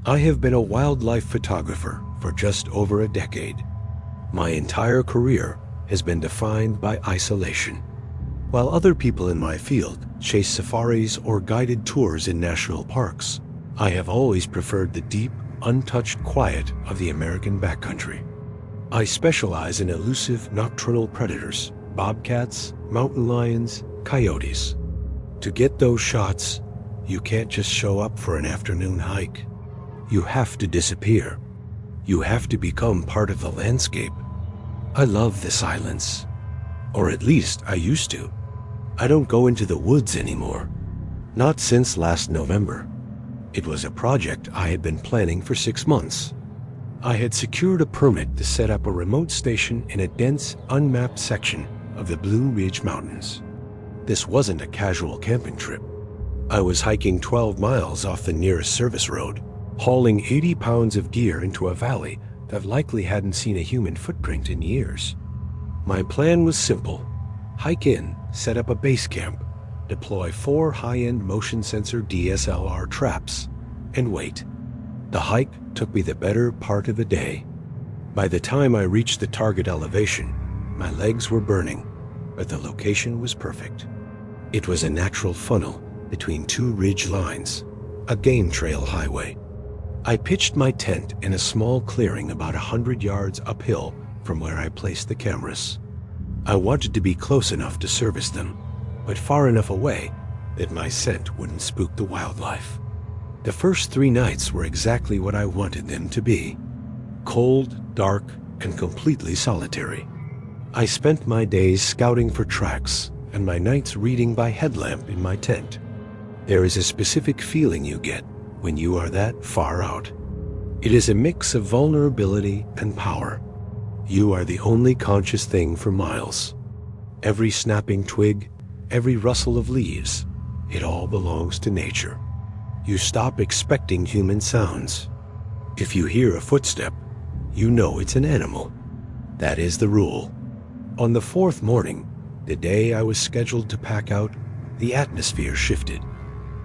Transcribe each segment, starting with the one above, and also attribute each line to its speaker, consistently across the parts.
Speaker 1: I have been a wildlife photographer for just over a decade. My entire career has been defined by isolation. While other people in my field chase safaris or guided tours in national parks, I have always preferred the deep, untouched quiet of the American backcountry. I specialize in elusive nocturnal predators, bobcats, mountain lions, coyotes. To get those shots, you can't just show up for an afternoon hike. You have to disappear. You have to become part of the landscape. I love the silence. Or at least I used to. I don't go into the woods anymore. Not since last November. It was a project I had been planning for 6 months. I had secured a permit to set up a remote station in a dense, unmapped section of the Blue Ridge Mountains. This wasn't a casual camping trip. I was hiking 12 miles off the nearest service road, hauling 80 pounds of gear into a valley that likely hadn't seen a human footprint in years. My plan was simple. Hike in, set up a base camp, deploy 4 high-end motion sensor DSLR traps, and wait. The hike took me the better part of a day. By the time I reached the target elevation, my legs were burning, but the location was perfect. It was a natural funnel between 2 ridge lines, a game trail highway. I pitched my tent in a small clearing about 100 yards uphill from where I placed the cameras. I wanted to be close enough to service them, but far enough away that my scent wouldn't spook the wildlife. The first 3 nights were exactly what I wanted them to be. Cold, dark, and completely solitary. I spent my days scouting for tracks and my nights reading by headlamp in my tent. There is a specific feeling you get when you are that far out. It is a mix of vulnerability and power. You are the only conscious thing for miles. Every snapping twig, every rustle of leaves, it all belongs to nature. You stop expecting human sounds. If you hear a footstep, you know it's an animal. That is the rule. On the 4th morning, the day I was scheduled to pack out, the atmosphere shifted.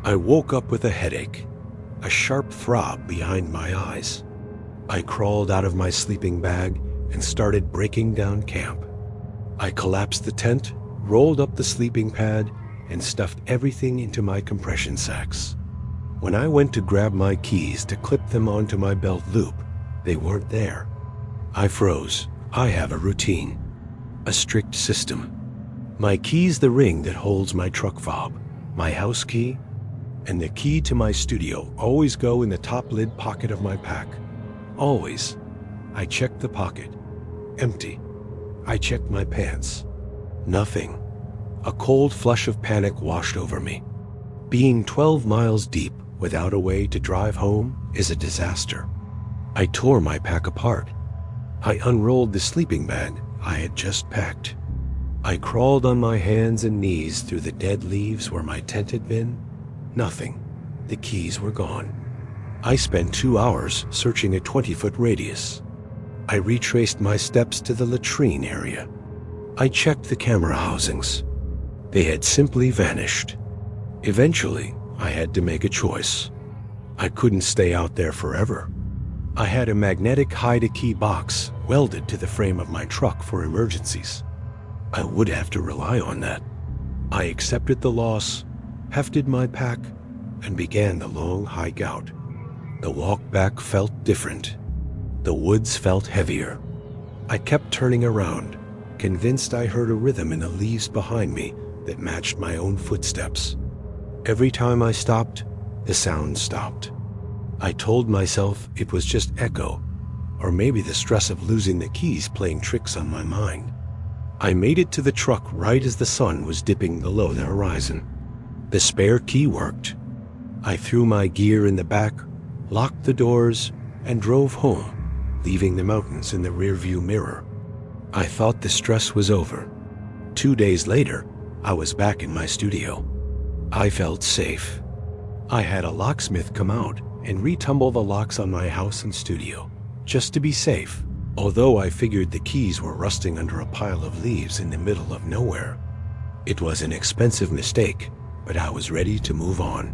Speaker 1: I woke up with a headache, a sharp throb behind my eyes. I crawled out of my sleeping bag and started breaking down camp. I collapsed the tent, rolled up the sleeping pad, and stuffed everything into my compression sacks. When I went to grab my keys to clip them onto my belt loop, they weren't there. I froze. I have a routine, a strict system. My key's the ring that holds my truck fob, my house key, and the key to my studio always go in the top lid pocket of my pack. Always. I checked the pocket. Empty. I checked my pants. Nothing. A cold flush of panic washed over me. Being 12 miles deep without a way to drive home is a disaster. I tore my pack apart. I unrolled the sleeping bag I had just packed. I crawled on my hands and knees through the dead leaves where my tent had been. Nothing. The keys were gone. I spent 2 hours searching a 20-foot radius. I retraced my steps to the latrine area. I checked the camera housings. They had simply vanished. Eventually, I had to make a choice. I couldn't stay out there forever. I had a magnetic hide-a-key box welded to the frame of my truck for emergencies. I would have to rely on that. I accepted the loss, hefted my pack, and began the long hike out. The walk back felt different. The woods felt heavier. I kept turning around, convinced I heard a rhythm in the leaves behind me that matched my own footsteps. Every time I stopped, the sound stopped. I told myself it was just echo, or maybe the stress of losing the keys playing tricks on my mind. I made it to the truck right as the sun was dipping below the horizon. The spare key worked. I threw my gear in the back, locked the doors, and drove home, leaving the mountains in the rearview mirror. I thought the stress was over. 2 days later, I was back in my studio. I felt safe. I had a locksmith come out and retumble the locks on my house and studio, just to be safe, although I figured the keys were rusting under a pile of leaves in the middle of nowhere. It was an expensive mistake, but I was ready to move on.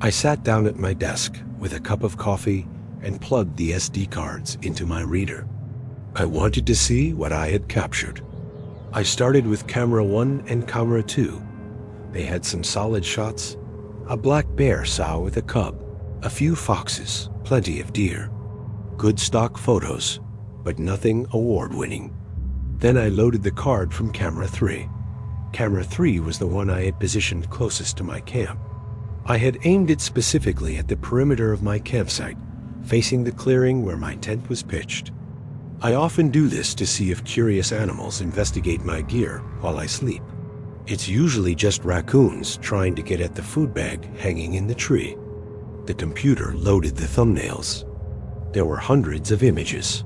Speaker 1: I sat down at my desk with a cup of coffee and plugged the SD cards into my reader. I wanted to see what I had captured. I started with camera 1 and camera 2. They had some solid shots: a black bear sow with a cub, a few foxes, plenty of deer. Good stock photos, but nothing award-winning. Then I loaded the card from camera 3. Camera 3 was the one I had positioned closest to my camp. I had aimed it specifically at the perimeter of my campsite, facing the clearing where my tent was pitched. I often do this to see if curious animals investigate my gear while I sleep. It's usually just raccoons trying to get at the food bag hanging in the tree. The computer loaded the thumbnails. There were hundreds of images.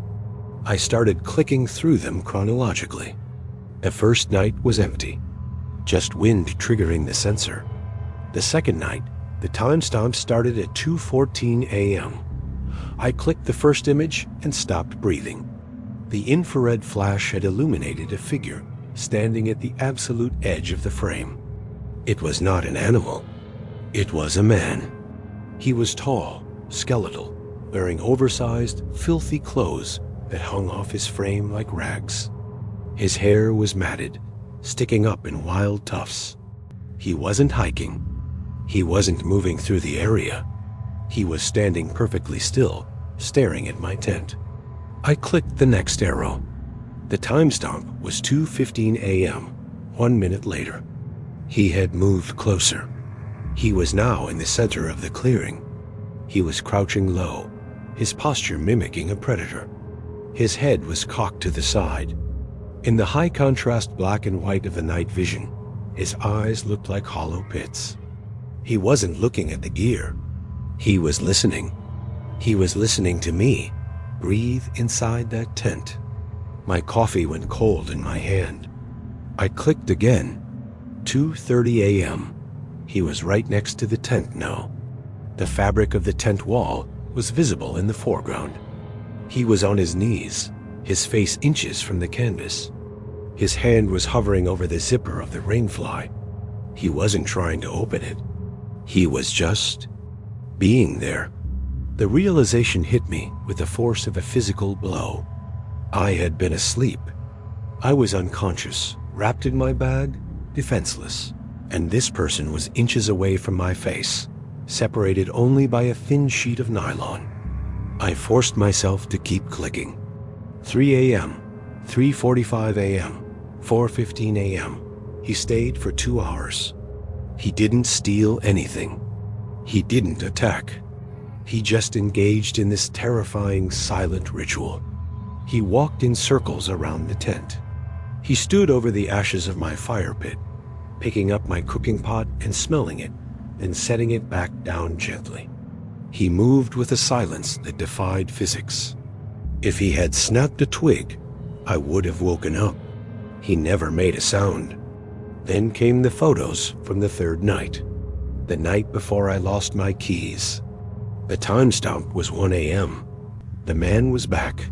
Speaker 1: I started clicking through them chronologically. The first night was empty, just wind triggering the sensor. The second night, the timestamp started at 2:14 a.m. I clicked the first image and stopped breathing. The infrared flash had illuminated a figure standing at the absolute edge of the frame. It was not an animal. It was a man. He was tall, skeletal, wearing oversized, filthy clothes that hung off his frame like rags. His hair was matted, sticking up in wild tufts. He wasn't hiking. He wasn't moving through the area. He was standing perfectly still, staring at my tent. I clicked the next arrow. The timestamp was 2:15 a.m., 1 minute later. He had moved closer. He was now in the center of the clearing. He was crouching low, his posture mimicking a predator. His head was cocked to the side. In the high-contrast black and white of the night vision, his eyes looked like hollow pits. He wasn't looking at the gear. He was listening. He was listening to me breathe inside that tent. My coffee went cold in my hand. I clicked again. 2:30 a.m. He was right next to the tent now. The fabric of the tent wall was visible in the foreground. He was on his knees, his face inches from the canvas. His hand was hovering over the zipper of the rainfly. He wasn't trying to open it. He was just being there. The realization hit me with the force of a physical blow. I had been asleep. I was unconscious, wrapped in my bag, defenseless. And this person was inches away from my face, separated only by a thin sheet of nylon. I forced myself to keep clicking. 3 a.m., 3:45 a.m., 4:15 a.m. He stayed for 2 hours. He didn't steal anything. He didn't attack. He just engaged in this terrifying silent ritual. He walked in circles around the tent. He stood over the ashes of my fire pit, picking up my cooking pot and smelling it, then setting it back down gently. He moved with a silence that defied physics. If he had snapped a twig, I would have woken up. He never made a sound. Then came the photos from the third night, the night before I lost my keys. The timestamp was 1 a.m. The man was back,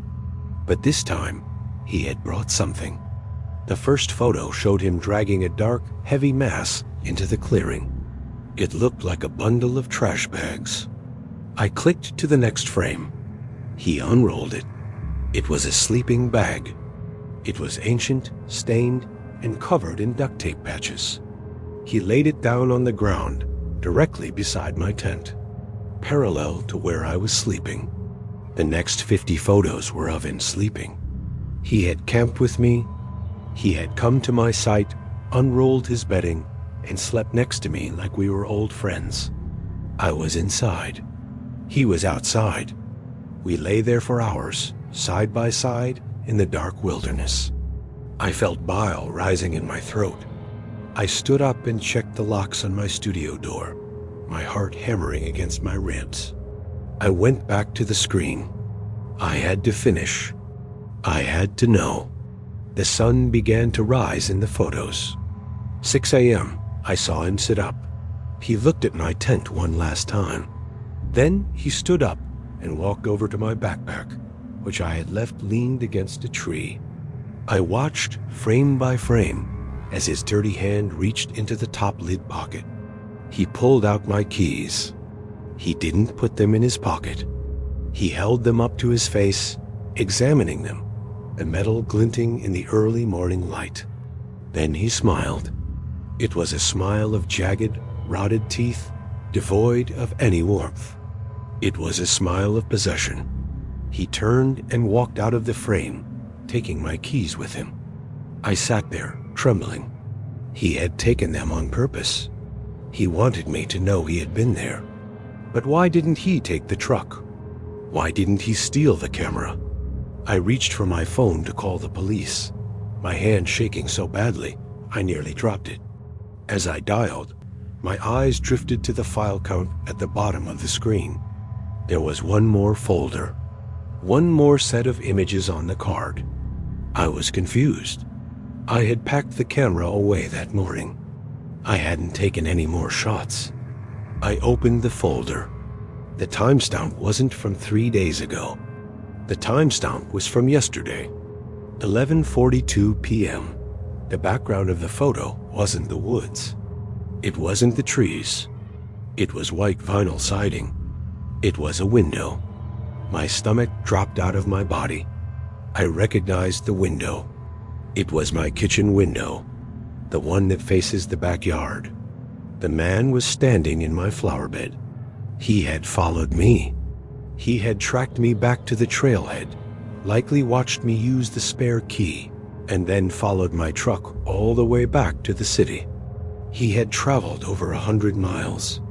Speaker 1: but this time he had brought something. The first photo showed him dragging a dark, heavy mass into the clearing. It looked like a bundle of trash bags. I clicked to the next frame. He unrolled it. It was a sleeping bag. It was ancient, stained, and covered in duct tape patches. He laid it down on the ground, directly beside my tent, parallel to where I was sleeping. The next 50 photos were of him sleeping. He had camped with me. He had come to my site, unrolled his bedding, and slept next to me like we were old friends. I was inside. He was outside. We lay there for hours, side by side, in the dark wilderness. I felt bile rising in my throat. I stood up and checked the locks on my studio door, my heart hammering against my ribs. I went back to the screen. I had to finish. I had to know. The sun began to rise in the photos. 6 a.m., I saw him sit up. He looked at my tent one last time. Then he stood up and walked over to my backpack, which I had left leaned against a tree. I watched, frame by frame, as his dirty hand reached into the top lid pocket. He pulled out my keys. He didn't put them in his pocket. He held them up to his face, examining them, the metal glinting in the early morning light. Then he smiled. It was a smile of jagged, rotted teeth, devoid of any warmth. It was a smile of possession. He turned and walked out of the frame, taking my keys with him. I sat there, trembling. He had taken them on purpose. He wanted me to know he had been there. But why didn't he take the truck? Why didn't he steal the camera? I reached for my phone to call the police, my hand shaking so badly I nearly dropped it. As I dialed, my eyes drifted to the file count at the bottom of the screen. There was one more folder, one more set of images on the card. I was confused. I had packed the camera away that morning. I hadn't taken any more shots. I opened the folder. The timestamp wasn't from 3 days ago. The timestamp was from yesterday, 11:42 p.m. The background of the photo wasn't the woods. It wasn't the trees. It was white vinyl siding. It was a window. My stomach dropped out of my body. I recognized the window. It was my kitchen window, the one that faces the backyard. The man was standing in my flower bed. He had followed me. He had tracked me back to the trailhead, likely watched me use the spare key, and then followed my truck all the way back to the city. He had traveled over 100 miles.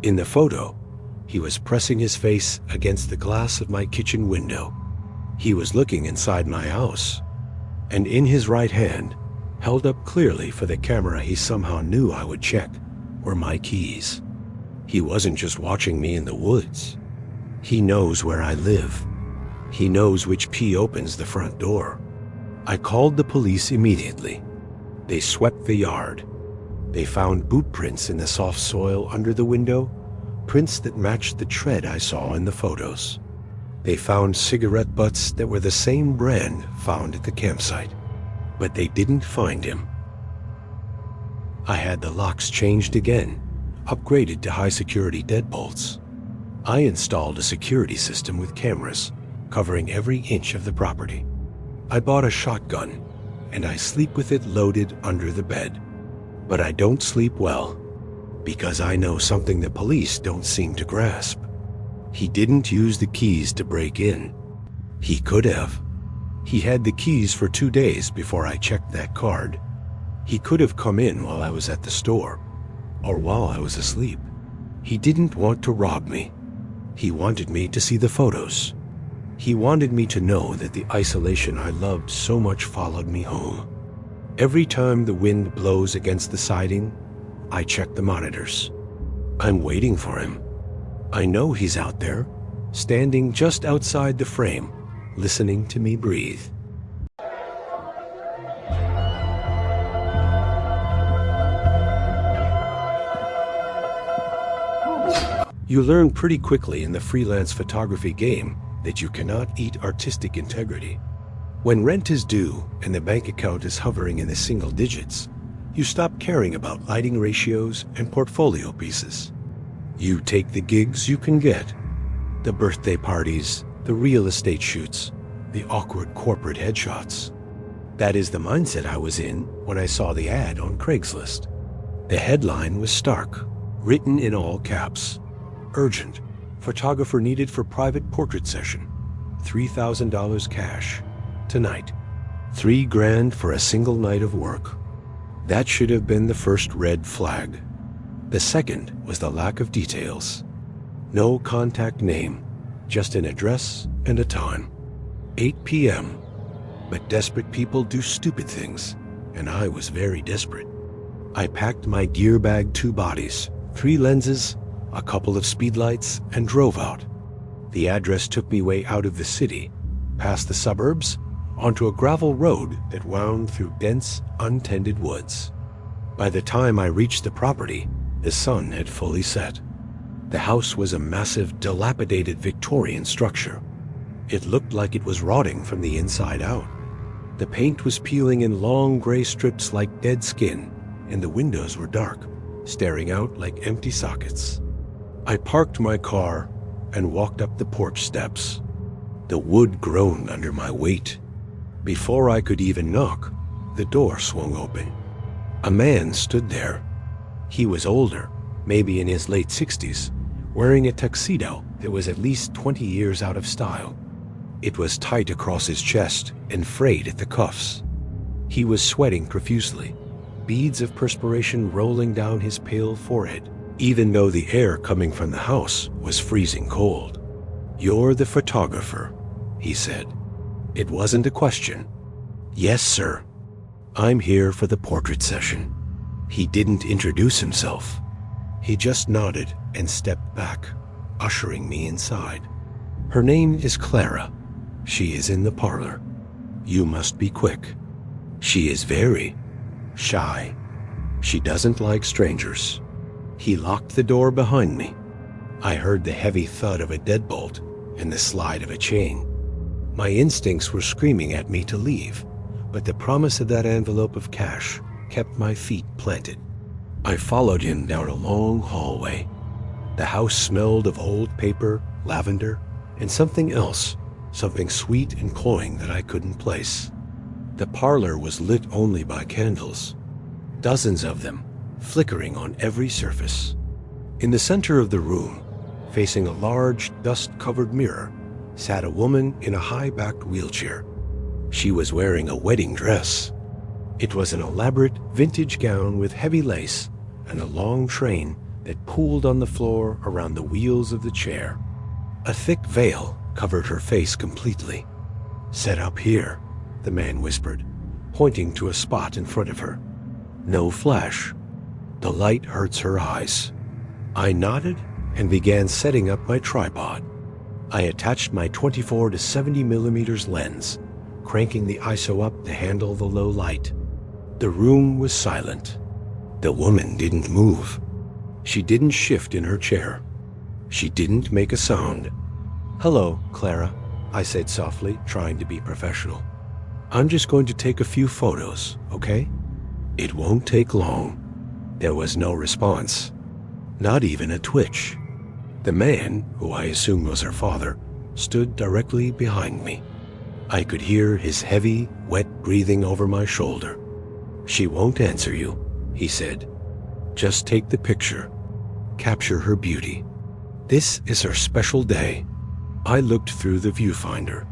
Speaker 1: In the photo, he was pressing his face against the glass of my kitchen window. He was looking inside my house, and in his right hand, held up clearly for the camera he somehow knew I would check, were my keys. He wasn't just watching me in the woods. He knows where I live. He knows which key opens the front door. I called the police immediately. They swept the yard. They found boot prints in the soft soil under the window, prints that matched the tread I saw in the photos. They found cigarette butts that were the same brand found at the campsite, but they didn't find him. I had the locks changed again, upgraded to high-security deadbolts. I installed a security system with cameras covering every inch of the property. I bought a shotgun, and I sleep with it loaded under the bed. But I don't sleep well, because I know something the police don't seem to grasp. He didn't use the keys to break in. He could have. He had the keys for 2 days before I checked that card. He could have come in while I was at the store, or while I was asleep. He didn't want to rob me. He wanted me to see the photos. He wanted me to know that the isolation I loved so much followed me home. Every time the wind blows against the siding, I check the monitors. I'm waiting for him. I know he's out there, standing just outside the frame, listening to me breathe. You learn pretty quickly in the freelance photography game that you cannot eat artistic integrity. When rent is due and the bank account is hovering in the single digits, you stop caring about lighting ratios and portfolio pieces. You take the gigs you can get, the birthday parties, the real estate shoots, the awkward corporate headshots. That is the mindset I was in when I saw the ad on Craigslist. The headline was stark, written in all caps. Urgent. Photographer needed for private portrait session. $3,000 cash. Tonight. $3,000 for a single night of work. That should have been the first red flag. The second was the lack of details. No contact name, just an address and a time. 8 p.m. But desperate people do stupid things, and I was very desperate. I packed my gear bag 2 bodies, 3 lenses, a couple of speedlights, and drove out. The address took me way out of the city, past the suburbs, onto a gravel road that wound through dense, untended woods. By the time I reached the property, the sun had fully set. The house was a massive, dilapidated Victorian structure. It looked like it was rotting from the inside out. The paint was peeling in long gray strips like dead skin, and the windows were dark, staring out like empty sockets. I parked my car and walked up the porch steps. The wood groaned under my weight. Before I could even knock, the door swung open. A man stood there. He was older, maybe in his late 60s, wearing a tuxedo that was at least 20 years out of style. It was tight across his chest and frayed at the cuffs. He was sweating profusely, beads of perspiration rolling down his pale forehead, even though the air coming from the house was freezing cold. "You're the photographer," he said. It wasn't a question. "Yes, sir. I'm here for the portrait session." He didn't introduce himself. He just nodded and stepped back, ushering me inside. "Her name is Clara. She is in the parlor. You must be quick. She is very shy. She doesn't like strangers." He locked the door behind me. I heard the heavy thud of a deadbolt and the slide of a chain. My instincts were screaming at me to leave, but the promise of that envelope of cash kept my feet planted. I followed him down a long hallway. The house smelled of old paper, lavender, and something else, something sweet and cloying that I couldn't place. The parlor was lit only by candles, dozens of them, flickering on every surface. In the center of the room, facing a large, dust-covered mirror, sat a woman in a high-backed wheelchair. She was wearing a wedding dress. It was an elaborate vintage gown with heavy lace and a long train that pooled on the floor around the wheels of the chair. A thick veil covered her face completely. "Set up here," the man whispered, pointing to a spot in front of her. "No flash. The light hurts her eyes." I nodded and began setting up my tripod. I attached my 24 to 70 millimeters lens, cranking the ISO up to handle the low light. The room was silent. The woman didn't move. She didn't shift in her chair. She didn't make a sound. "Hello, Clara," I said softly, trying to be professional. "I'm just going to take a few photos, okay? It won't take long." There was no response, not even a twitch. The man, who I assumed was her father, stood directly behind me. I could hear his heavy, wet breathing over my shoulder. "She won't answer you," he said. "Just take the picture. Capture her beauty. This is her special day." I looked through the viewfinder.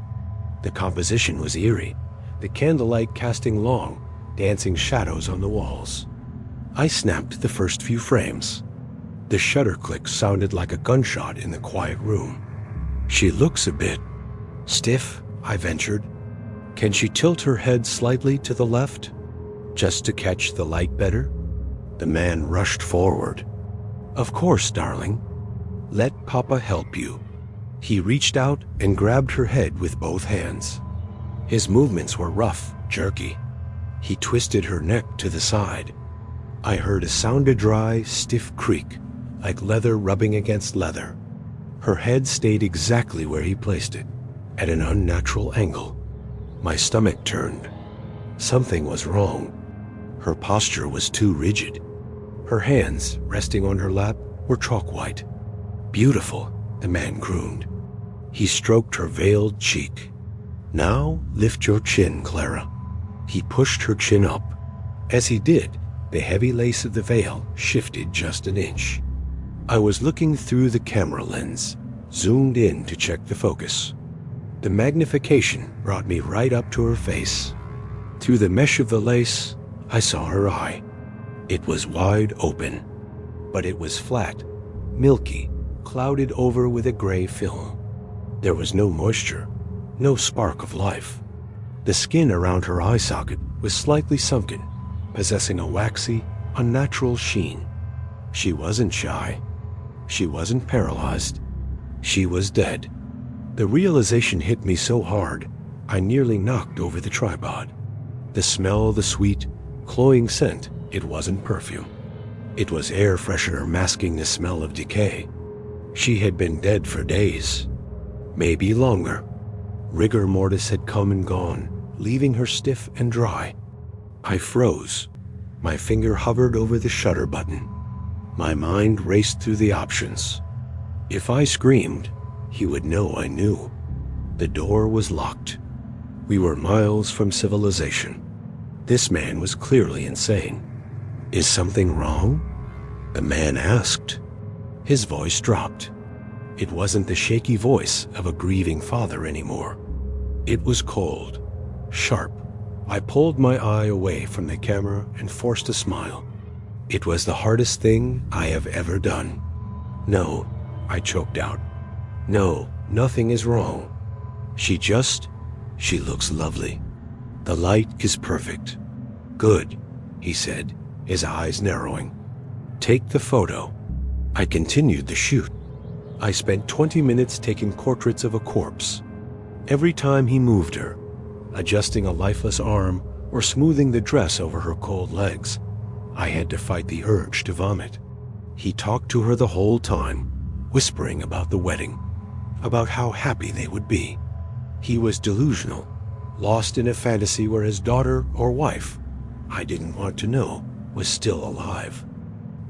Speaker 1: The composition was eerie, the candlelight casting long, dancing shadows on the walls. I snapped the first few frames. The shutter click sounded like a gunshot in the quiet room. "She looks a bit stiff," I ventured. "Can she tilt her head slightly to the left, just to catch the light better?" The man rushed forward. "Of course, darling. Let Papa help you." He reached out and grabbed her head with both hands. His movements were rough, jerky. He twisted her neck to the side. I heard a sound of dry, stiff creak, like leather rubbing against leather. Her head stayed exactly where he placed it, at an unnatural angle. My stomach turned. Something was wrong. Her posture was too rigid. Her hands, resting on her lap, were chalk white. "Beautiful," the man crooned. He stroked her veiled cheek. "Now lift your chin, Clara." He pushed her chin up. As he did, the heavy lace of the veil shifted just an inch. I was looking through the camera lens, zoomed in to check the focus. The magnification brought me right up to her face. Through the mesh of the lace, I saw her eye. It was wide open, but it was flat, milky, clouded over with a gray film. There was no moisture, no spark of life. The skin around her eye socket was slightly sunken, possessing a waxy, unnatural sheen. She wasn't shy. She wasn't paralyzed. She was dead. The realization hit me so hard, I nearly knocked over the tripod. The smell of the sweet, cloying scent, it wasn't perfume. It was air freshener masking the smell of decay. She had been dead for days, maybe longer. Rigor mortis had come and gone, leaving her stiff and dry. I froze. My finger hovered over the shutter button. My mind raced through the options. If I screamed, he would know I knew. The door was locked. We were miles from civilization. This man was clearly insane. Is something wrong? The man asked. His voice dropped. It wasn't the shaky voice of a grieving father anymore. It was cold, sharp. I pulled my eye away from the camera and forced a smile. It was the hardest thing I have ever done. No, I choked out. No, nothing is wrong. She looks lovely. The light is perfect. Good, he said, his eyes narrowing. Take the photo. I continued the shoot. I spent 20 minutes taking portraits of a corpse. Every time he moved her, adjusting a lifeless arm or smoothing the dress over her cold legs, I had to fight the urge to vomit. He talked to her the whole time, whispering about the wedding, about how happy they would be. He was delusional, lost in a fantasy where his daughter or wife, I didn't want to know, was still alive.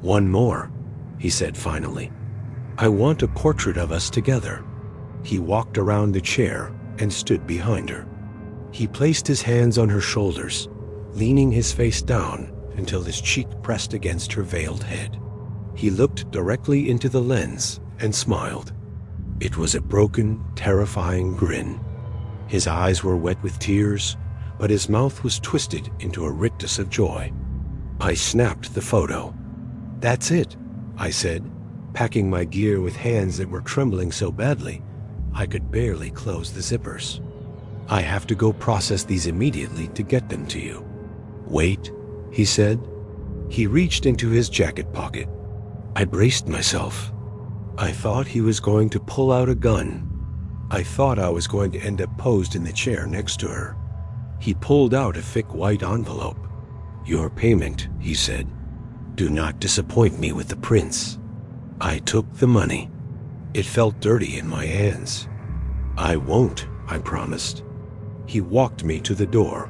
Speaker 1: One more, he said finally. I want a portrait of us together. He walked around the chair and stood behind her. He placed his hands on her shoulders, leaning his face down until his cheek pressed against her veiled head. He looked directly into the lens and smiled. It was a broken, terrifying grin. His eyes were wet with tears, but his mouth was twisted into a rictus of joy. I snapped the photo. That's it, I said, packing my gear with hands that were trembling so badly I could barely close the zippers. I have to go process these immediately to get them to you. Wait, he said. He reached into his jacket pocket. I braced myself. I thought he was going to pull out a gun. I thought I was going to end up posed in the chair next to her. He pulled out a thick white envelope. Your payment, he said. Do not disappoint me with the prince. I took the money. It felt dirty in my hands. I won't, I promised. He walked me to the door.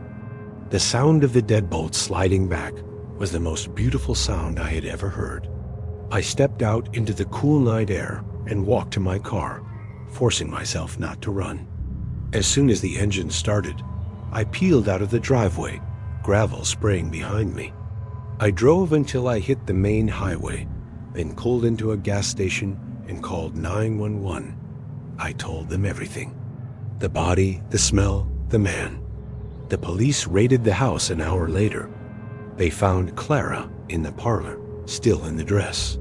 Speaker 1: The sound of the deadbolt sliding back was the most beautiful sound I had ever heard. I stepped out into the cool night air and walked to my car, forcing myself not to run. As soon as the engine started, I peeled out of the driveway, gravel spraying behind me. I drove until I hit the main highway, then pulled into a gas station and called 911. I told them everything. The body, the smell, the man. The police raided the house an hour later. They found Clara in the parlor, still in the dress.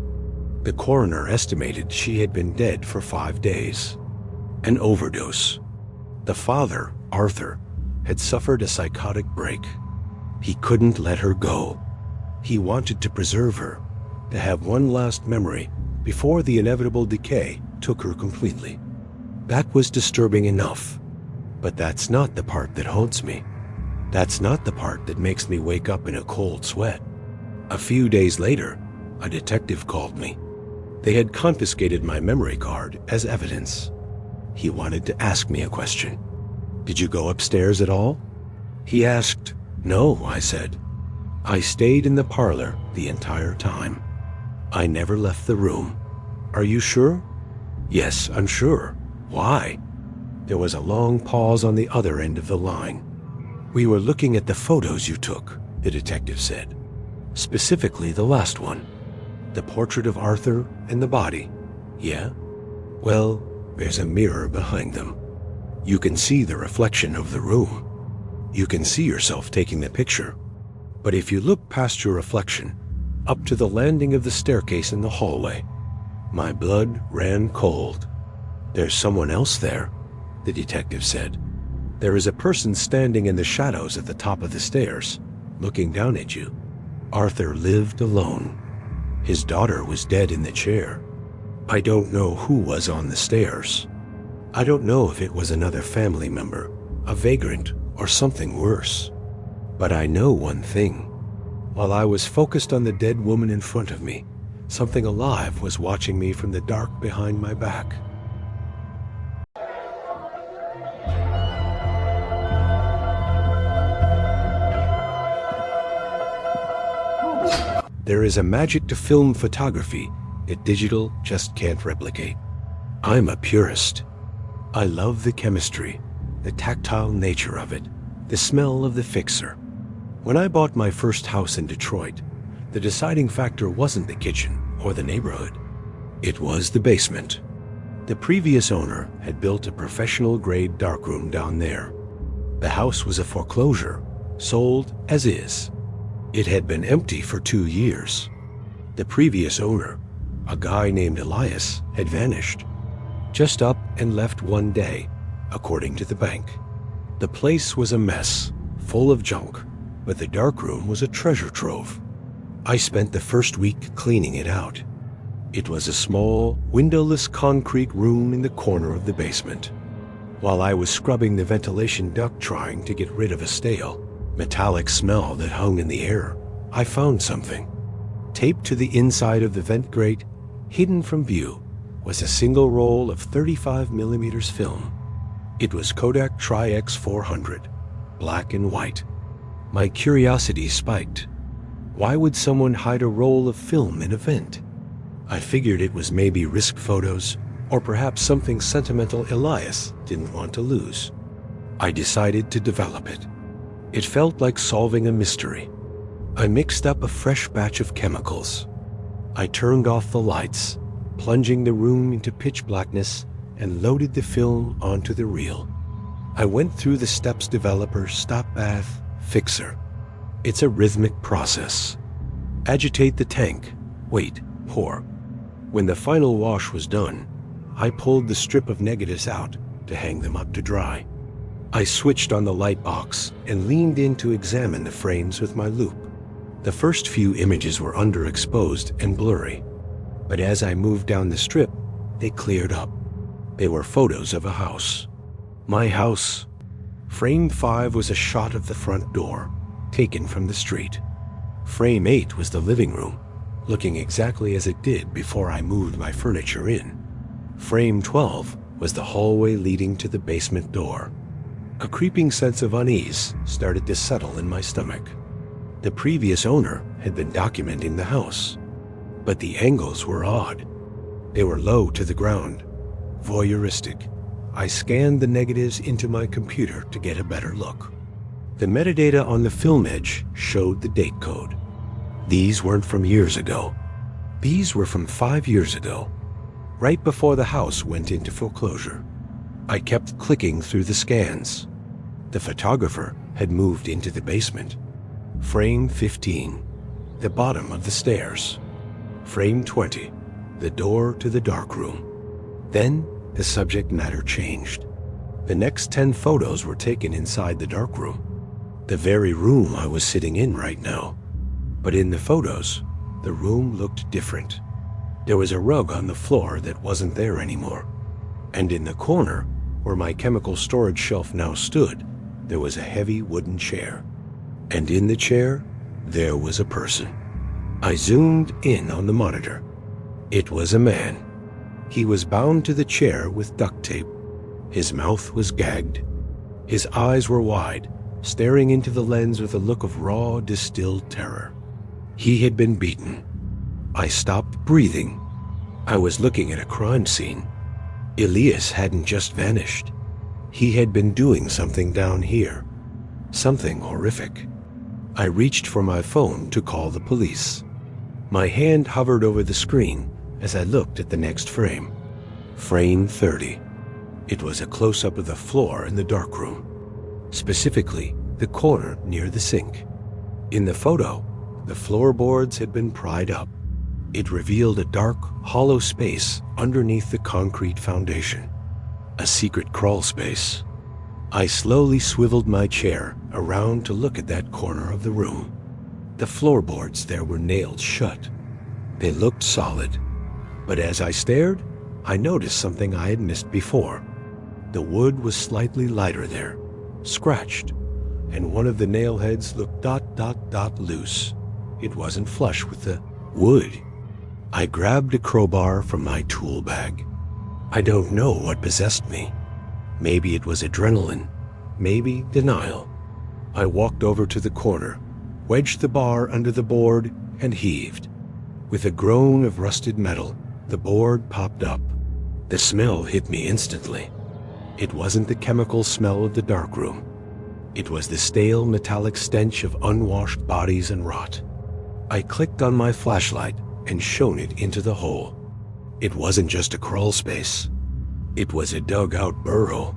Speaker 1: The coroner estimated she had been dead for 5 days. An overdose. The father, Arthur, had suffered a psychotic break. He couldn't let her go. He wanted to preserve her, to have one last memory before the inevitable decay took her completely. That was disturbing enough, but that's not the part that haunts me. That's not the part that makes me wake up in a cold sweat. A few days later, a detective called me. They had confiscated my memory card as evidence. He wanted to ask me a question. Did you go upstairs at all? He asked. No, I said. I stayed in the parlor the entire time. I never left the room. Are you sure? Yes, I'm sure. Why? There was a long pause on the other end of the line. We were looking at the photos you took, the detective said. Specifically the last one. The portrait of Arthur and the body. Yeah? Well, there's a mirror behind them. You can see the reflection of the room. You can see yourself taking the picture. But if you look past your reflection, up to the landing of the staircase in the hallway, my blood ran cold. There's someone else there, the detective said. There is a person standing in the shadows at the top of the stairs, looking down at you. Arthur lived alone. His daughter was dead in the chair. I don't know who was on the stairs. I don't know if it was another family member, a vagrant, or something worse. But I know one thing. While I was focused on the dead woman in front of me, something alive was watching me from the dark behind my back. There is a magic to film photography that digital just can't replicate. I'm a purist. I love the chemistry, the tactile nature of it, the smell of the fixer. When I bought my first house in Detroit, the deciding factor wasn't the kitchen or the neighborhood. It was the basement. The previous owner had built a professional-grade darkroom down there. The house was a foreclosure, sold as is. It had been empty for 2 years. The previous owner, a guy named Elias, had vanished. Just up and left one day, according to the bank. The place was a mess, full of junk, but the darkroom was a treasure trove. I spent the first week cleaning it out. It was a small, windowless concrete room in the corner of the basement. While I was scrubbing the ventilation duct trying to get rid of a stale, metallic smell that hung in the air, I found something. Taped to the inside of the vent grate, hidden from view, was a single roll of 35mm film. It was Kodak Tri-X 400, black and white. My curiosity spiked. Why would someone hide a roll of film in a vent? I figured it was maybe risk photos, or perhaps something sentimental Elias didn't want to lose. I decided to develop it. It felt like solving a mystery. I mixed up a fresh batch of chemicals. I turned off the lights, plunging the room into pitch blackness, and loaded the film onto the reel. I went through the steps developer stop bath fixer. It's a rhythmic process. Agitate the tank, wait, pour. When the final wash was done, I pulled the strip of negatives out to hang them up to dry. I switched on the light box and leaned in to examine the frames with my loupe. The first few images were underexposed and blurry, but as I moved down the strip, they cleared up. They were photos of a house. My house. Frame 5 was a shot of the front door, taken from the street. Frame 8 was the living room, looking exactly as it did before I moved my furniture in. Frame 12 was the hallway leading to the basement door. A creeping sense of unease started to settle in my stomach. The previous owner had been documenting the house, but the angles were odd. They were low to the ground, voyeuristic. I scanned the negatives into my computer to get a better look. The metadata on the film edge showed the date code. These weren't from years ago. These were from 5 years ago, right before the house went into foreclosure. I kept clicking through the scans. The photographer had moved into the basement. Frame 15, the bottom of the stairs. Frame 20, the door to the darkroom. Then the subject matter changed. The next 10 photos were taken inside the darkroom, the very room I was sitting in right now. But in the photos, the room looked different. There was a rug on the floor that wasn't there anymore. And in the corner, where my chemical storage shelf now stood, there was a heavy wooden chair. And in the chair, there was a person. I zoomed in on the monitor. It was a man. He was bound to the chair with duct tape. His mouth was gagged. His eyes were wide, staring into the lens with a look of raw, distilled terror. He had been beaten. I stopped breathing. I was looking at a crime scene. Elias hadn't just vanished. He had been doing something down here. Something horrific. I reached for my phone to call the police. My hand hovered over the screen as I looked at the next frame. Frame 30. It was a close-up of the floor in the darkroom, specifically the corner near the sink. In the photo, the floorboards had been pried up. It revealed a dark, hollow space underneath the concrete foundation. A secret crawl space. I slowly swiveled my chair around to look at that corner of the room. The floorboards there were nailed shut. They looked solid. But as I stared, I noticed something I had missed before. The wood was slightly lighter there, scratched, and one of the nail heads looked loose. It wasn't flush with the wood. I grabbed a crowbar from my tool bag. I don't know what possessed me. Maybe it was adrenaline, maybe denial. I walked over to the corner, wedged the bar under the board, and heaved. With a groan of rusted metal, the board popped up. The smell hit me instantly. It wasn't the chemical smell of the darkroom. It was the stale metallic stench of unwashed bodies and rot. I clicked on my flashlight and shone it into the hole. It wasn't just a crawl space. It was a dug-out burrow,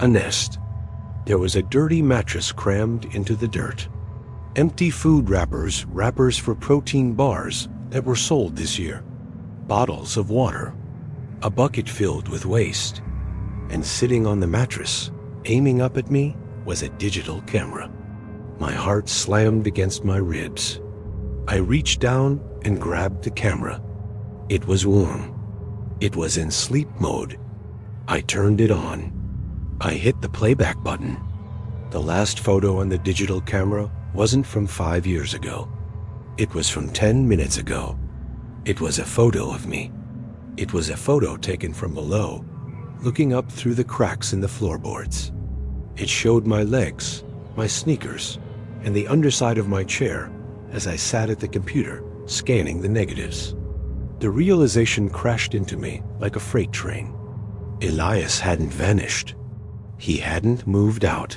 Speaker 1: a nest. There was a dirty mattress crammed into the dirt. Empty food wrappers for protein bars that were sold this year. Bottles of water. A bucket filled with waste. And sitting on the mattress, aiming up at me, was a digital camera. My heart slammed against my ribs. I reached down and grabbed the camera. It was warm. It was in sleep mode. I turned it on. I hit the playback button. The last photo on the digital camera wasn't from 5 years ago. It was from 10 minutes ago. It was a photo of me. It was a photo taken from below, looking up through the cracks in the floorboards. It showed my legs, my sneakers, and the underside of my chair as I sat at the computer, scanning the negatives. The realization crashed into me like a freight train. Elias hadn't vanished. He hadn't moved out.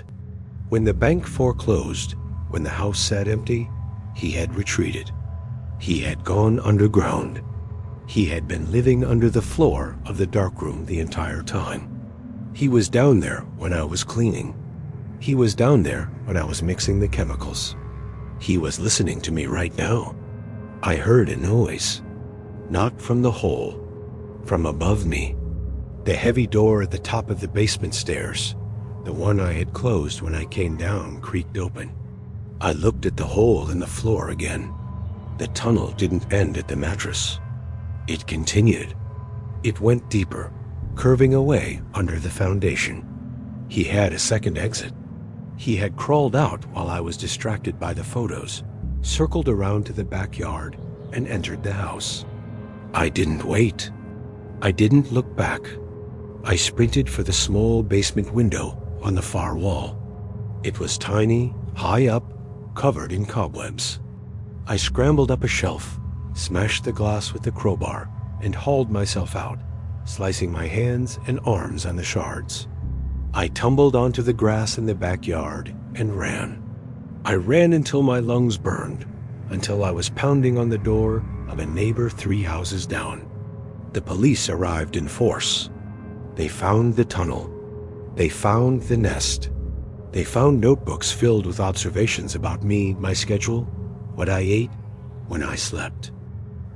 Speaker 1: When the bank foreclosed, when the house sat empty, he had retreated. He had gone underground. He had been living under the floor of the darkroom the entire time. He was down there when I was cleaning. He was down there when I was mixing the chemicals. He was listening to me right now. I heard a noise. Not from the hole. From above me. The heavy door at the top of the basement stairs, the one I had closed when I came down, creaked open. I looked at the hole in the floor again. The tunnel didn't end at the mattress. It continued. It went deeper, curving away under the foundation. He had a second exit. He had crawled out while I was distracted by the photos, circled around to the backyard, and entered the house. I didn't wait. I didn't look back. I sprinted for the small basement window on the far wall. It was tiny, high up, covered in cobwebs. I scrambled up a shelf, smashed the glass with the crowbar, and hauled myself out, slicing my hands and arms on the shards. I tumbled onto the grass in the backyard and ran. I ran until my lungs burned, until I was pounding on the door of a neighbor 3 houses down. The police arrived in force. They found the tunnel. They found the nest. They found notebooks filled with observations about me, my schedule, what I ate, when I slept.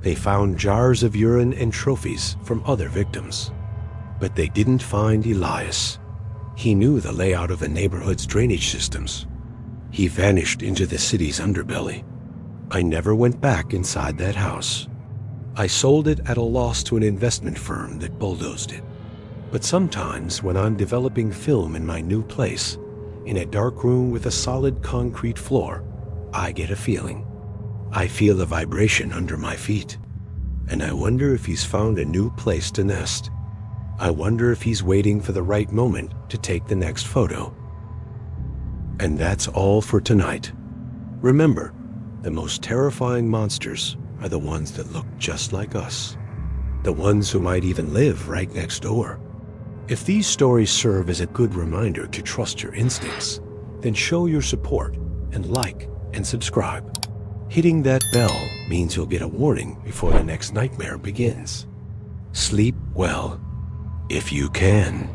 Speaker 1: They found jars of urine and trophies from other victims. But they didn't find Elias. He knew the layout of the neighborhood's drainage systems. He vanished into the city's underbelly. I never went back inside that house. I sold it at a loss to an investment firm that bulldozed it. But sometimes when I'm developing film in my new place, in a dark room with a solid concrete floor, I get a feeling. I feel a vibration under my feet. And I wonder if he's found a new place to nest. I wonder if he's waiting for the right moment to take the next photo. And that's all for tonight. Remember, the most terrifying monsters are the ones that look just like us. The ones who might even live right next door. If these stories serve as a good reminder to trust your instincts, then show your support and like and subscribe. Hitting that bell means you'll get a warning before the next nightmare begins. Sleep well, if you can.